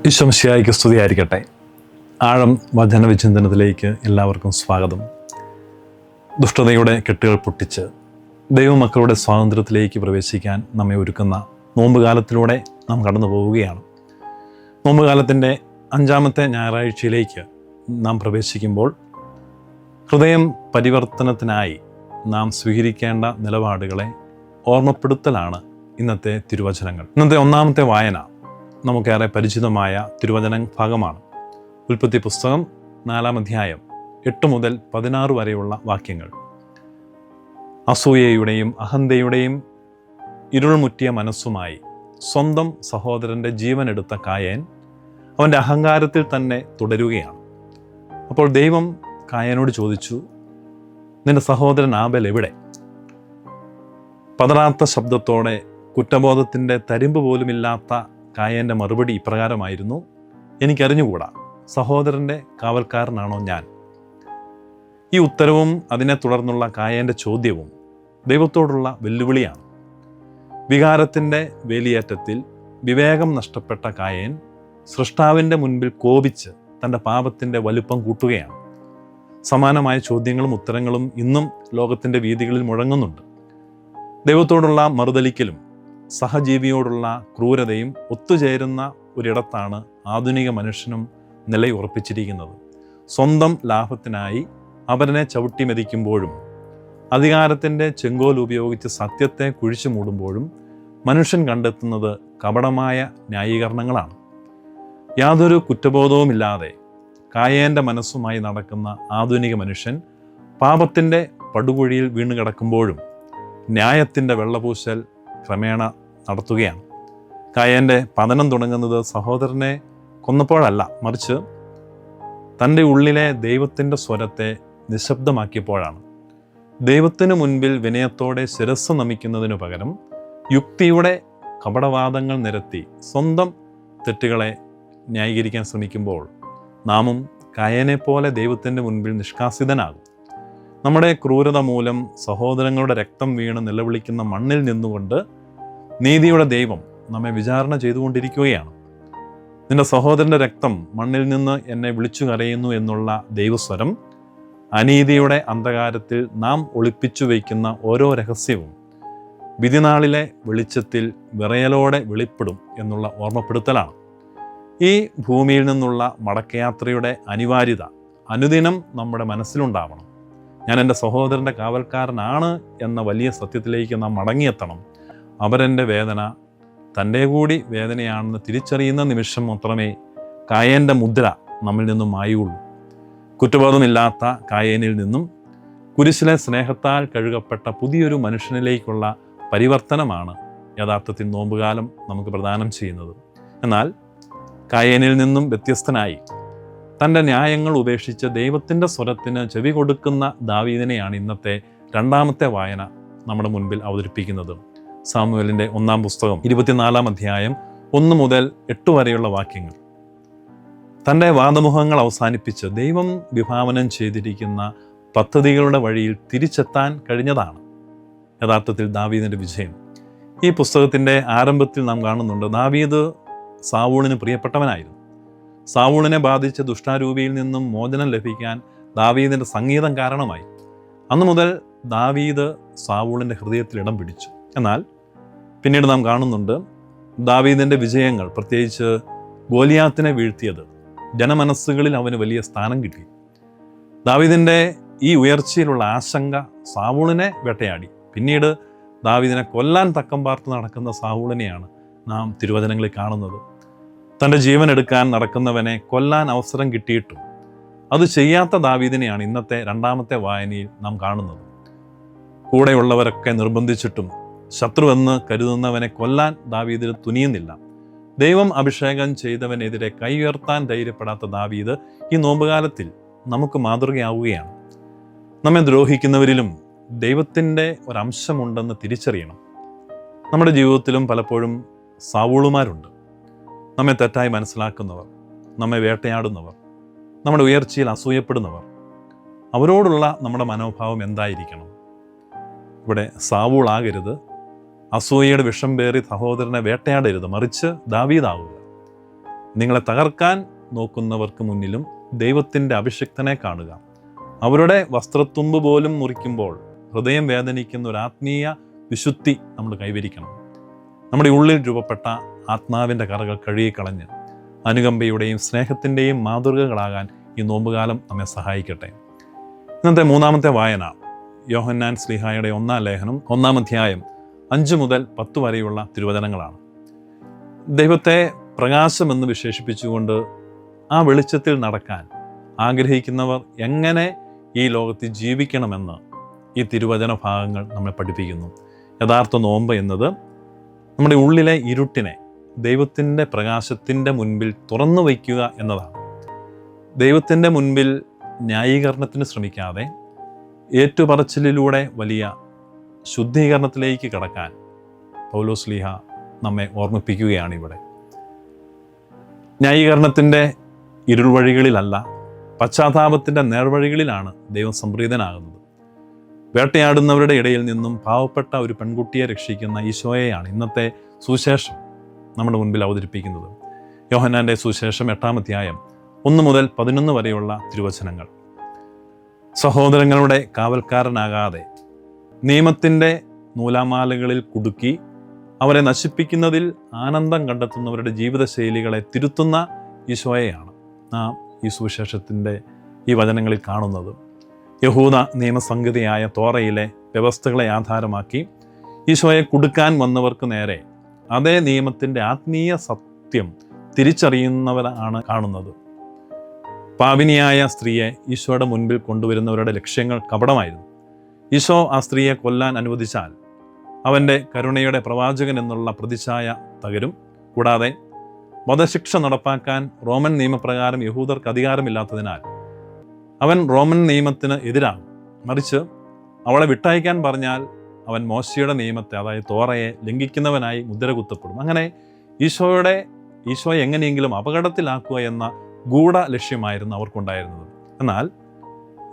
ഈശോ മിശിഹായ്ക്ക് സ്തുതിയായിരിക്കട്ടെ. ആഴം വചന വിചിന്തനത്തിലേക്ക് എല്ലാവർക്കും സ്വാഗതം. ദുഷ്ടതയുടെ കെട്ടുകൾ പൊട്ടിച്ച് ദൈവമക്കളുടെ സ്വാതന്ത്ര്യത്തിലേക്ക് പ്രവേശിക്കാൻ നമ്മെ ഒരുക്കുന്ന നോമ്പുകാലത്തിലൂടെ നാം കടന്നു പോവുകയാണ്. നോമ്പുകാലത്തിൻ്റെ 5-ാമത്തെ ഞായറാഴ്ചയിലേക്ക് നാം പ്രവേശിക്കുമ്പോൾ ഹൃദയം പരിവർത്തനത്തിനായി നാം സ്വീകരിക്കേണ്ട നിലപാടുകളെ ഓർമ്മപ്പെടുത്തലാണ് ഇന്നത്തെ തിരുവചനങ്ങൾ. ഇന്നത്തെ 1-ാമത്തെ വായന നമുക്കേറെ പരിചിതമായ തിരുവചന ഭാഗമാണ്. ഉൽപ്പത്തി പുസ്തകം 4-ാം അധ്യായം 8 മുതൽ 16 വരെയുള്ള വാക്യങ്ങൾ. അസൂയയുടെയും അഹന്തയുടെയും ഇരുൾമുറ്റിയ മനസ്സുമായി സ്വന്തം സഹോദരൻ്റെ ജീവനെടുത്ത കായേൻ അവൻ്റെ അഹങ്കാരത്തിൽ തന്നെ തുടരുകയാണ്. അപ്പോൾ ദൈവം കായേനോട് ചോദിച്ചു, നിന്റെ സഹോദരൻ ആബേൽ എവിടെ? പതറാത്ത ശബ്ദത്തോടെ, കുറ്റബോധത്തിൻ്റെ തരിമ്പ് പോലുമില്ലാത്ത കായേൻ്റെ മറുപടി ഇപ്രകാരമായിരുന്നു, എനിക്കറിഞ്ഞുകൂടാ, സഹോദരൻ്റെ കാവൽക്കാരനാണോ ഞാൻ? ഈ ഉത്തരവും അതിനെ തുടർന്നുള്ള കായേൻ്റെ ചോദ്യവും ദൈവത്തോടുള്ള വെല്ലുവിളിയാണ്. വികാരത്തിൻ്റെ വേലിയേറ്റത്തിൽ വിവേകം നഷ്ടപ്പെട്ട കായേൻ സൃഷ്ടാവിൻ്റെ മുൻപിൽ കോപിച്ച് തൻ്റെ പാപത്തിൻ്റെ വലുപ്പം കൂട്ടുകയാണ്. സമാനമായ ചോദ്യങ്ങളും ഉത്തരങ്ങളും ഇന്നും ലോകത്തിൻ്റെ വീഥികളിൽ മുഴങ്ങുന്നുണ്ട്. ദൈവത്തോടുള്ള മറുതലിക്കലും സഹജീവിയോടുള്ള ക്രൂരതയും ഒത്തുചേരുന്ന ഒരിടത്താണ് ആധുനിക മനുഷ്യനും നിലയുറപ്പിച്ചിരിക്കുന്നത്. സ്വന്തം ലാഭത്തിനായി അവരനെ ചവിട്ടി മെതിക്കുമ്പോഴും അധികാരത്തിൻ്റെ ചെങ്കോൽ ഉപയോഗിച്ച് സത്യത്തെ കുഴിച്ചു മൂടുമ്പോഴും മനുഷ്യൻ കണ്ടെത്തുന്നത് കപടമായ ന്യായീകരണങ്ങളാണ്. യാതൊരു കുറ്റബോധവുമില്ലാതെ കായേൻ്റെ മനസ്സുമായി നടക്കുന്ന ആധുനിക മനുഷ്യൻ പാപത്തിൻ്റെ പടുകുഴിയിൽ വീണ് കിടക്കുമ്പോഴും ന്യായത്തിൻ്റെ വെള്ളപൂശൽ ക്രമേണ നടത്തുകയാണ്. കായേൻ്റെ പതനം തുടങ്ങുന്നത് സഹോദരനെ കൊന്നപ്പോഴല്ല, മറിച്ച് തൻ്റെ ഉള്ളിലെ ദൈവത്തിൻ്റെ സ്വരത്തെ നിശബ്ദമാക്കിയപ്പോഴാണ്. ദൈവത്തിനു മുൻപിൽ വിനയത്തോടെ ശിരസ്സ് നമിക്കുന്നതിനു പകരം യുക്തിയുടെ കപടവാദങ്ങൾ നിരത്തി സ്വന്തം തെറ്റുകളെ ന്യായീകരിക്കാൻ ശ്രമിക്കുമ്പോൾ നാമും കായേനെ പോലെ ദൈവത്തിൻ്റെ മുൻപിൽ നിഷ്കാസിതനാകും. നമ്മുടെ ക്രൂരത മൂലം സഹോദരങ്ങളുടെ രക്തം വീണ് നിലവിളിക്കുന്ന മണ്ണിൽ നിന്നുകൊണ്ട് നീതിയുടെ ദൈവം നമ്മെ വിചാരണ ചെയ്തുകൊണ്ടിരിക്കുകയാണ്. നിന്റെ സഹോദരൻ്റെ രക്തം മണ്ണിൽ നിന്ന് എന്നെ വിളിച്ചു കരയുന്നു എന്നുള്ള ദൈവസ്വരം അനീതിയുടെ അന്ധകാരത്തിൽ നാം ഒളിപ്പിച്ചു വയ്ക്കുന്ന ഓരോ രഹസ്യവും വിധിനാളിലെ വെളിച്ചത്തിൽ വിറയലോടെ വെളിപ്പെടും എന്നുള്ള ഓർമ്മപ്പെടുത്തലാണ്. ഈ ഭൂമിയിൽ നിന്നുള്ള മടക്കയാത്രയുടെ അനിവാര്യത അനുദിനം നമ്മുടെ മനസ്സിലുണ്ടാവണം. ഞാൻ എൻ്റെ സഹോദരൻ്റെ കാവൽക്കാരനാണ് എന്ന വലിയ സത്യത്തിലേക്ക് നാം മടങ്ങിയെത്തണം. അവരെൻ്റെ വേദന തൻ്റെ കൂടി വേദനയാണെന്ന് തിരിച്ചറിയുന്ന നിമിഷം മാത്രമേ കായേൻ്റെ മുദ്ര നമ്മിൽ നിന്നും മായുള്ളൂ. കുറ്റബോധമില്ലാത്ത കായേനിൽ നിന്നും കുരിശിലെ സ്നേഹത്താൽ കഴുകപ്പെട്ട പുതിയൊരു മനുഷ്യനിലേക്കുള്ള പരിവർത്തനമാണ് യഥാർത്ഥത്തിൽ നോമ്പുകാലം നമുക്ക് പ്രദാനം ചെയ്യുന്നത്. എന്നാൽ കായേനിൽ നിന്നും വ്യത്യസ്തനായി തൻ്റെ ന്യായങ്ങൾ ഉപേക്ഷിച്ച് ദൈവത്തിൻ്റെ സ്വരത്തിന് ചെവി കൊടുക്കുന്ന ദാവീദിനെയാണ് ഇന്നത്തെ 2-ാമത്തെ വായന നമ്മുടെ മുൻപിൽ അവതരിപ്പിക്കുന്നത്. സാമുവേലിൻ്റെ 1-ാം പുസ്തകം 24-ാം അധ്യായം 1 മുതൽ 8 വരെയുള്ള വാക്യങ്ങൾ. തൻ്റെ വാദമുഖങ്ങൾ അവസാനിപ്പിച്ച് ദൈവം വിഭാവനം ചെയ്തിരിക്കുന്ന പദ്ധതികളുടെ വഴിയിൽ തിരിച്ചെത്താൻ കഴിഞ്ഞതാണ് യഥാർത്ഥത്തിൽ ദാവീദിൻ്റെ വിജയം. ഈ പുസ്തകത്തിൻ്റെ ആരംഭത്തിൽ നാം കാണുന്നുണ്ട്, ദാവീദ് സാവൂളിന് പ്രിയപ്പെട്ടവനായിരുന്നു. സാവൂളിനെ ബാധിച്ച ദുഷ്ടാരൂപിയിൽ നിന്നും മോചനം ലഭിക്കാൻ ദാവീദിൻ്റെ സംഗീതം കാരണമായി. അന്നു മുതൽ ദാവീദ് സാവൂളിൻ്റെ ഹൃദയത്തിൽ ഇടം പിടിച്ചു. എന്നാൽ പിന്നീട് നാം കാണുന്നുണ്ട്, ദാവീദിൻ്റെ വിജയങ്ങൾ, പ്രത്യേകിച്ച് ഗോലിയാത്തിനെ വീഴ്ത്തിയത്, ജനമനസ്സുകളിൽ അവന് വലിയ സ്ഥാനം കിട്ടി. ദാവീദിൻ്റെ ഈ ഉയർച്ചയിലുള്ള ആശങ്ക സാവൂളിനെ വേട്ടയാടി. പിന്നീട് ദാവീദിനെ കൊല്ലാൻ തക്കം പാർത്ത് നടക്കുന്ന സാവൂളിനെയാണ് നാം തിരുവചനങ്ങളിൽ കാണുന്നത്. തൻ്റെ ജീവൻ എടുക്കാൻ നടക്കുന്നവനെ കൊല്ലാൻ അവസരം കിട്ടിയിട്ടും അത് ചെയ്യാത്ത ദാവീദിനെയാണ് ഇന്നത്തെ 2-ാമത്തെ വായനയിൽ നാം കാണുന്നത്. കൂടെയുള്ളവരൊക്കെ നിർബന്ധിച്ചിട്ടും ശത്രുവെന്ന് കരുതുന്നവനെ കൊല്ലാൻ ദാവീദിന് തുനിയുന്നില്ല. ദൈവം അഭിഷേകം ചെയ്തവനെതിരെ കൈ ഉയർത്താൻ ധൈര്യപ്പെടാത്ത ദാവീദ് ഈ നോമ്പുകാലത്തിൽ നമുക്ക് മാതൃകയാവുകയാണ്. നമ്മെ ദ്രോഹിക്കുന്നവരിലും ദൈവത്തിൻ്റെ ഒരംശമുണ്ടെന്ന് തിരിച്ചറിയണം. നമ്മുടെ ജീവിതത്തിലും പലപ്പോഴും സാവൂളുമാരുണ്ട്. നമ്മെ തെറ്റായി മനസ്സിലാക്കുന്നവർ, നമ്മെ വേട്ടയാടുന്നവർ, നമ്മുടെ ഉയർച്ചയിൽ അസൂയപ്പെടുന്നവർ. അവരോടുള്ള നമ്മുടെ മനോഭാവം എന്തായിരിക്കണം? ഇവിടെ സാവൂളാകരുത്, അസൂയയുടെ വിഷം പേറി സഹോദരനെ വേട്ടയാടരുത്, മറിച്ച് ദാവീദാവുക. നിങ്ങളെ തകർക്കാൻ നോക്കുന്നവർക്ക് മുന്നിലും ദൈവത്തിൻ്റെ അഭിഷിക്തനെ കാണുക. അവരുടെ വസ്ത്രത്തുമ്പ് പോലും മുറിക്കുമ്പോൾ ഹൃദയം വേദനിക്കുന്ന ഒരു ആത്മീയ വിശുദ്ധി നമ്മൾ കൈവരിക്കണം. നമ്മുടെ ഉള്ളിൽ രൂപപ്പെട്ട ആത്മാവിൻ്റെ കറകൾ കഴുകിക്കളഞ്ഞ് അനുകമ്പയുടെയും സ്നേഹത്തിൻ്റെയും മാതൃകകളാകാൻ ഈ നോമ്പുകാലം നമ്മെ സഹായിക്കട്ടെ. ഇന്നത്തെ മൂന്നാമത്തെ വായന യോഹന്നാൻ ശ്ലീഹായുടെ 1-ാം ലേഖനം 1-ാം അധ്യായം 5 മുതൽ 10 വരെയുള്ള തിരുവചനങ്ങളാണ്. ദൈവത്തെ പ്രകാശമെന്ന് വിശേഷിപ്പിച്ചുകൊണ്ട് ആ വെളിച്ചത്തിൽ നടക്കാൻ ആഗ്രഹിക്കുന്നവർ എങ്ങനെ ഈ ലോകത്തിൽ ജീവിക്കണമെന്ന് ഈ തിരുവചന ഭാഗങ്ങൾ നമ്മെ പഠിപ്പിക്കുന്നു. യഥാർത്ഥ നോമ്പ് എന്നത് നമ്മുടെ ഉള്ളിലെ ഇരുട്ടിനെ ദൈവത്തിൻ്റെ പ്രകാശത്തിൻ്റെ മുൻപിൽ തുറന്നു വയ്ക്കുക എന്നതാണ്. ദൈവത്തിൻ്റെ മുൻപിൽ ന്യായീകരണത്തിന് ശ്രമിക്കാതെ ഏറ്റുപറച്ചിലിലൂടെ വലിയ ശുദ്ധീകരണത്തിലേക്ക് കടക്കാൻ പൗലോസ് ശ്ലീഹ നമ്മെ ഓർമ്മിപ്പിക്കുകയാണ് ഇവിടെ. ന്യായീകരണത്തിൻ്റെ ഇരുൾവഴികളിലല്ല, പശ്ചാത്താപത്തിൻ്റെ നേർവഴികളിലാണ് ദൈവം സംപ്രീതനാകുന്നത്. വേട്ടയാടുന്നവരുടെ ഇടയിൽ നിന്നും പാവപ്പെട്ട ഒരു പെൺകുട്ടിയെ രക്ഷിക്കുന്ന ഈശോയെയാണ് ഇന്നത്തെ സുവിശേഷം നമ്മുടെ മുൻപിൽ അവതരിപ്പിക്കുന്നത്. യോഹന്നാൻ്റെ സുവിശേഷം 8-ാം അധ്യായം 1 മുതൽ 11 വരെയുള്ള തിരുവചനങ്ങൾ. സഹോദരങ്ങളുടെ കാവൽക്കാരനാകാതെ നിയമത്തിൻ്റെ നൂലാമാലകളിൽ കുടുക്കി അവരെ നശിപ്പിക്കുന്നതിൽ ആനന്ദം കണ്ടെത്തുന്നവരുടെ ജീവിതശൈലികളെ തിരുത്തുന്ന ഈശോയെയാണ് നാം ഈ സുവിശേഷത്തിൻ്റെ ഈ വചനങ്ങളിൽ കാണുന്നത്. യഹൂദ നിയമസംഹിതയായ തോറയിലെ വ്യവസ്ഥകളെ ആധാരമാക്കി ഈശോയെ കുടുക്കാൻ വന്നവർക്ക് നേരെ അതേ നിയമത്തിൻ്റെ ആത്മീയ സത്യം തിരിച്ചറിയുന്നവരാണ് കാണുന്നത്. പാപിനിയായ സ്ത്രീയെ ഈശോയുടെ മുൻപിൽ കൊണ്ടുവരുന്നവരുടെ ലക്ഷ്യങ്ങൾ കപടമായിരുന്നു. ഈശോ ആ സ്ത്രീയെ കൊല്ലാൻ അനുവദിച്ചാൽ അവൻ്റെ കരുണയുടെ പ്രവാചകൻ എന്നുള്ള പ്രതിച്ഛായ തകരും. കൂടാതെ വധശിക്ഷ നടപ്പാക്കാൻ റോമൻ നിയമപ്രകാരം യഹൂദർക്ക് അധികാരമില്ലാത്തതിനാൽ അവൻ റോമൻ നിയമത്തിന് എതിരാകും. മറിച്ച് അവളെ വിട്ടയക്കാൻ പറഞ്ഞാൽ അവൻ മോശയുടെ നിയമത്തെ, അതായത് തോറയെ ലംഘിക്കുന്നവനായി മുദ്ര കുത്തപ്പെടും. അങ്ങനെ ഈശോയെ എങ്ങനെയെങ്കിലും അപകടത്തിലാക്കുക എന്ന ഗൂഢ ലക്ഷ്യമായിരുന്നു അവർക്കുണ്ടായിരുന്നത്. എന്നാൽ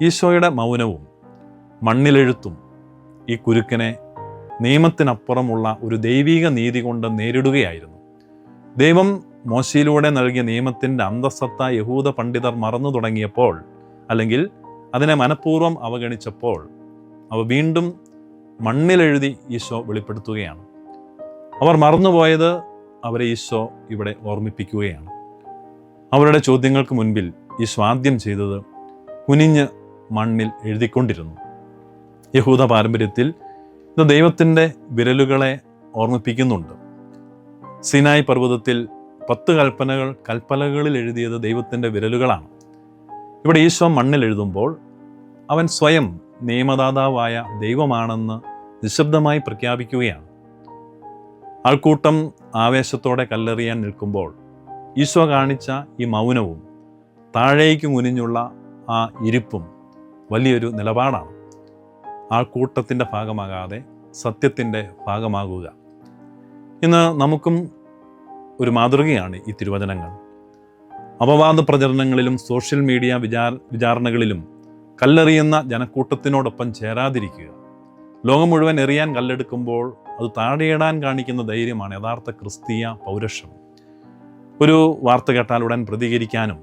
ഈശോയുടെ മൗനവും മണ്ണിലെഴുത്തും ഈ കുരുക്കനെ നിയമത്തിനപ്പുറമുള്ള ഒരു ദൈവിക നീതി കൊണ്ട് നേരിടുകയായിരുന്നു. ദൈവം മോശയിലൂടെ നൽകിയ നിയമത്തിൻ്റെ അന്തസ്സത്ത യഹൂദ പണ്ഡിതർ മറന്നു തുടങ്ങിയപ്പോൾ, അല്ലെങ്കിൽ അതിനെ മനഃപൂർവ്വം അവഗണിച്ചപ്പോൾ, അവ വീണ്ടും മണ്ണിലെഴുതി ഈശോ വെളിപ്പെടുത്തുകയാണ്. അവർ മറന്നുപോയത് അവരെ ഈശോ ഇവിടെ ഓർമ്മിപ്പിക്കുകയാണ്. അവരുടെ ചോദ്യങ്ങൾക്ക് മുൻപിൽ ഈശോ ആദ്യം ചെയ്തത് കുനിഞ്ഞ് മണ്ണിൽ എഴുതിക്കൊണ്ടിരുന്നു. യഹൂദ പാരമ്പര്യത്തിൽ ഇത് ദൈവത്തിൻ്റെ വിരലുകളെ ഓർമ്മിപ്പിക്കുന്നുണ്ട്. സിനായ് പർവ്വതത്തിൽ 10 കൽപ്പനകളിൽ എഴുതിയത് ദൈവത്തിൻ്റെ വിരലുകളാണ്. ഇവിടെ ഈശോ മണ്ണിൽ എഴുതുമ്പോൾ അവൻ സ്വയം നിയമദാതാവായ ദൈവമാണെന്ന് നിശബ്ദമായി പ്രഖ്യാപിക്കുകയാണ്. ആൾക്കൂട്ടം ആവേശത്തോടെ കല്ലെറിയാൻ നിൽക്കുമ്പോൾ ഈശോ കാണിച്ച ഈ മൗനവും താഴേക്ക് കുനിഞ്ഞുള്ള ആ ഇരിപ്പും വലിയൊരു നിലപാടാണ്. ആൾക്കൂട്ടത്തിൻ്റെ ഭാഗമാകാതെ സത്യത്തിൻ്റെ ഭാഗമാകുക. ഇന്ന് നമുക്കും ഒരു മാതൃകയാണ് ഈ തിരുവചനങ്ങൾ. അപവാദ പ്രചരണങ്ങളിലും സോഷ്യൽ മീഡിയ വിചാരണകളിലും കല്ലെറിയുന്ന ജനക്കൂട്ടത്തിനോടൊപ്പം ചേരാതിരിക്കുക. ലോകം മുഴുവൻ എറിയാൻ കല്ലെടുക്കുമ്പോൾ അത് താഴെയിടാൻ കാണിക്കുന്ന ധൈര്യമാണ് യഥാർത്ഥ ക്രിസ്തീയ പൗരുഷം. ഒരു വാർത്ത കേട്ടാൽ ഉടൻ പ്രതികരിക്കാനും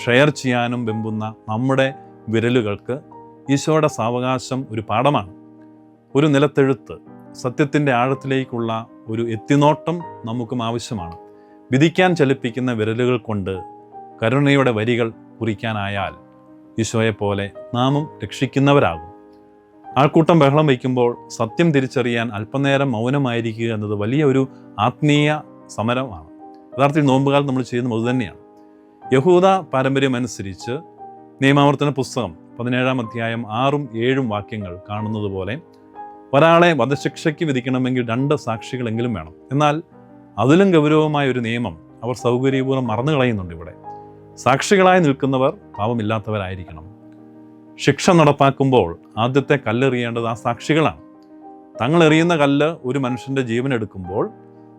ഷെയർ ചെയ്യാനും വെമ്പുന്ന നമ്മുടെ വിരലുകൾക്ക് ഈശോയുടെ സാവകാശം ഒരു പാഠമാണ്. ഒരു നിലത്തെഴുത്ത്, സത്യത്തിൻ്റെ ആഴത്തിലേക്കുള്ള ഒരു എത്തിനോട്ടം നമുക്കും ആവശ്യമാണ്. വിധിക്കാൻ ചലിപ്പിക്കുന്ന വിരലുകൾ കൊണ്ട് കരുണയുടെ വരികൾ കുറിക്കാനായാൽ ഈശോയെപ്പോലെ നാമും രക്ഷിക്കുന്നവരാകും. ആൾക്കൂട്ടം ബഹളം വയ്ക്കുമ്പോൾ സത്യം തിരിച്ചറിയാൻ അല്പനേരം മൗനമായിരിക്കുക എന്നത് വലിയ ഒരു ആത്മീയ സമരമാണ്. യഥാർത്ഥത്തിൽ നോമ്പുകാലം നമ്മൾ ചെയ്യുന്നത് അതുതന്നെയാണ്. യഹൂദ പാരമ്പര്യം അനുസരിച്ച് നിയമാവർത്തന പുസ്തകം 17-ാം അധ്യായം 6-7 വാക്യങ്ങൾ കാണുന്നത് പോലെ ഒരാളെ വധശിക്ഷയ്ക്ക് വിധിക്കണമെങ്കിൽ 2 സാക്ഷികളെങ്കിലും വേണം. എന്നാൽ അതിലും ഗൗരവമായ ഒരു നിയമം അവർ സൗകര്യപൂർവ്വം മറന്നു കളയുന്നുണ്ട്. ഇവിടെ സാക്ഷികളായി നിൽക്കുന്നവർ പാപമില്ലാത്തവരായിരിക്കണം. ശിക്ഷ നടപ്പാക്കുമ്പോൾ ആദ്യത്തെ കല്ലെറിയേണ്ടത് ആ സാക്ഷികളാണ്. തങ്ങൾ എറിയുന്ന കല്ല് ഒരു മനുഷ്യൻ്റെ ജീവനെടുക്കുമ്പോൾ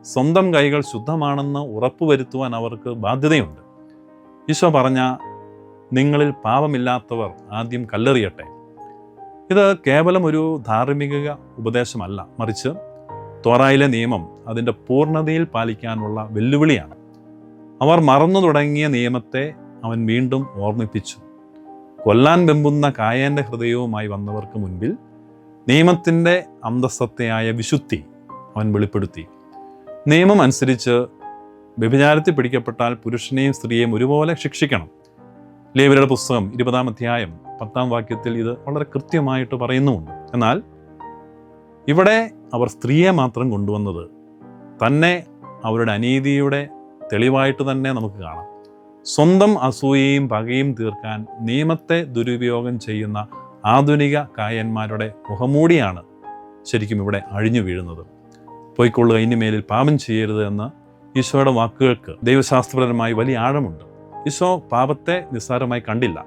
സ്വന്തം കൈകൾ ശുദ്ധമാണെന്ന് ഉറപ്പുവരുത്തുവാൻ അവർക്ക് ബാധ്യതയുണ്ട്. ഈശോ പറഞ്ഞ നിങ്ങളിൽ പാപമില്ലാത്തവർ ആദ്യം കല്ലെറിയട്ടെ, ഇത് കേവലം ഒരു ധാർമ്മിക ഉപദേശമല്ല, മറിച്ച് തോറായിലെ നിയമം അതിൻ്റെ പൂർണ്ണതയിൽ പാലിക്കാനുള്ള വെല്ലുവിളിയാണ്. അവർ മറന്നു തുടങ്ങിയ നിയമത്തെ അവൻ വീണ്ടും ഓർമ്മിപ്പിച്ചു. കൊല്ലാൻ വെമ്പുന്ന കായേൻ്റെ ഹൃദയവുമായി വന്നവർക്ക് മുൻപിൽ നിയമത്തിൻ്റെ അന്തസ്സത്തയായ വിശുദ്ധി അവൻ വെളിപ്പെടുത്തി. നിയമം അനുസരിച്ച് വ്യഭിചാരത്തിൽ പിടിക്കപ്പെട്ടാൽ പുരുഷനെയും സ്ത്രീയെയും ഒരുപോലെ ശിക്ഷിക്കണം. ലേവ്യരുടെ പുസ്തകം 20-ാം അധ്യായം 10-ാം വാക്യത്തിൽ ഇത് വളരെ കൃത്യമായിട്ട് പറയുന്നുമുണ്ട്. എന്നാൽ ഇവിടെ അവർ സ്ത്രീയെ മാത്രം കൊണ്ടുവന്നത് തന്നെ അവരുടെ അനീതിയുടെ തെളിവായിട്ട് തന്നെ നമുക്ക് കാണാം. സ്വന്തം അസൂയയും പകയും തീർക്കാൻ നിയമത്തെ ദുരുപയോഗം ചെയ്യുന്ന ആധുനിക കായന്മാരുടെ മുഖമൂടിയാണ് ശരിക്കും ഇവിടെ അഴിഞ്ഞു വീഴുന്നത്. പോയിക്കൊള്ളുക, ഇനിമേലിൽ പാപം ചെയ്യരുത് എന്ന ഈശോയുടെ വാക്കുകൾക്ക് ദൈവശാസ്ത്രപരമായി വലിയ ആഴമുണ്ട്. ഈശോ പാപത്തെ നിസ്സാരമായി കണ്ടില്ല,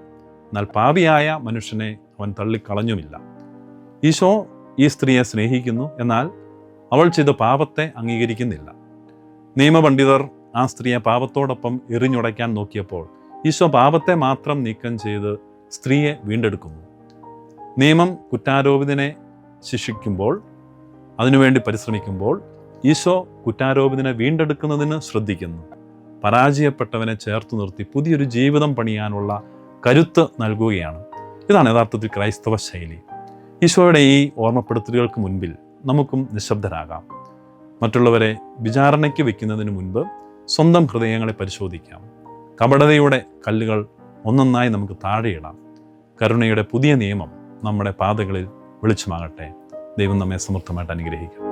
എന്നാൽ പാപിയായ മനുഷ്യനെ അവൻ തള്ളിക്കളഞ്ഞുമില്ല. ഈശോ ഈ സ്ത്രീയെ സ്നേഹിക്കുന്നു, എന്നാൽ അവൾ ചെയ്ത പാപത്തെ അംഗീകരിക്കുന്നില്ല. നിയമപണ്ഡിതർ ആ സ്ത്രീയെ പാപത്തോടൊപ്പം എറിഞ്ഞുടയ്ക്കാൻ നോക്കിയപ്പോൾ ഈശോ പാപത്തെ മാത്രം നീക്കം ചെയ്ത് സ്ത്രീയെ വീണ്ടെടുക്കുന്നു. നിയമം കുറ്റാരോപിതനെ ശിക്ഷിക്കുമ്പോൾ, അതിനുവേണ്ടി പരിശ്രമിക്കുമ്പോൾ, ഈശോ കുറ്റാരോപിതനെ വീണ്ടെടുക്കുന്നതിന് ശ്രദ്ധിക്കുന്നു. പരാജയപ്പെട്ടവനെ ചേർത്ത് നിർത്തി പുതിയൊരു ജീവിതം പണിയാനുള്ള കരുത്ത് നൽകുകയാണ്. ഇതാണ് യഥാർത്ഥത്തിൽ ക്രൈസ്തവ ശൈലി. ഈശോയുടെ ഈ ഓർമ്മപ്പെടുത്തലുകൾക്ക് മുൻപിൽ നമുക്കും നിശബ്ദരാകാം. മറ്റുള്ളവരെ വിചാരണയ്ക്ക് വയ്ക്കുന്നതിന് മുൻപ് സ്വന്തം ഹൃദയങ്ങളെ പരിശോധിക്കാം. കപടതയുടെ കല്ലുകൾ ഒന്നൊന്നായി നമുക്ക് താഴെയിടാം. കരുണയുടെ പുതിയ നിയമം നമ്മുടെ പാതകളിൽ വെളിച്ചമാകട്ടെ. ദൈവം നമ്മെ സമൃദ്ധമായിട്ട് അനുഗ്രഹിക്കും.